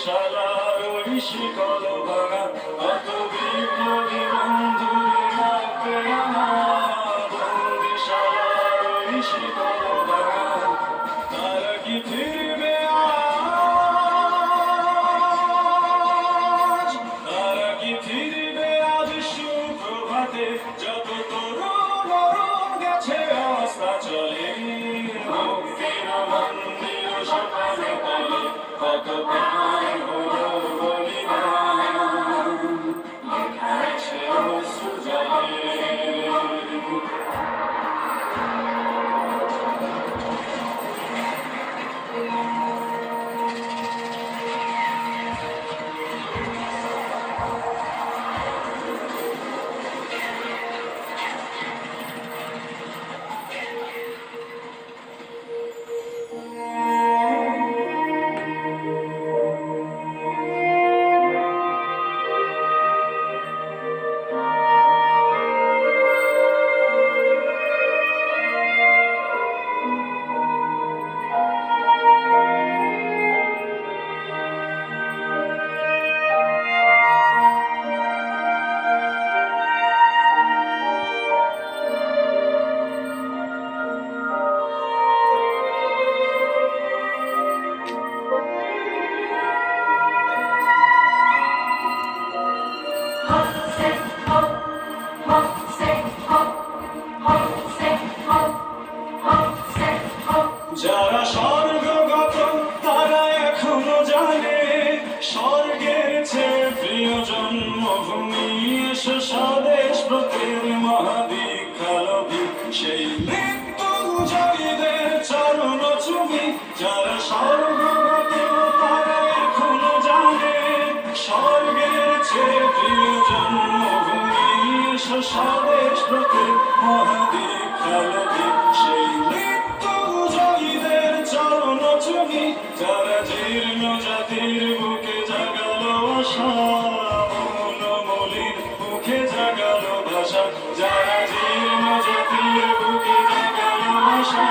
বন্দিশালার ওই শিকল ভাঙা কত বিপ্লবী বন্ধুরে রাখবে আমার বন্দিশালার ওই শিকল ভাঙা তারা কি ফিরবে আজ তারা কি ফিরবে আজ সুপ্রভাতে যত তরুণ গেছে অস্তা চলে মুক্তির মন্দির সকালে তলে কত প্রাণ হলো বলিদান লেখা আছে অশ্রু জলে যারা স্বর্গগত তারা এখনো জানে স্বর্গের চেয়ে প্রিয় জন্মভূমি এসো স্বদেশ ব্রতের মহাদীক্ষালভী সেই মৃত্যু জয়ীদের চরণ চুমি যারা স্বর্গগত তারা এখনো জানে স্বর্গের চেয়ে প্রিয় জন্মভূমি এসো স্বদেশ ব্রতের মহাদীক্ষালভী সেই যারা জীর্ণ জাতির বুকে জাগালো আশা মৌলমলির মুখে জাগালো ভাষা যারা জীর্ণ জাতির বুকে জাগালো আশা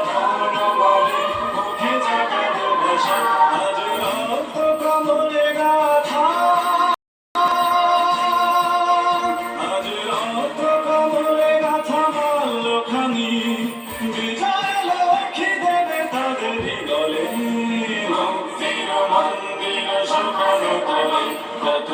মৌলমলির মুখে জাগালো ভাষা আজ রক্ত কমলে গাথা আজ রক্ত কমলে গাথা মাল্যখানি বিজয় লক্ষ্মী দেবে তাদেরই গলে মুক্তির মন্দির সকালে তলে কত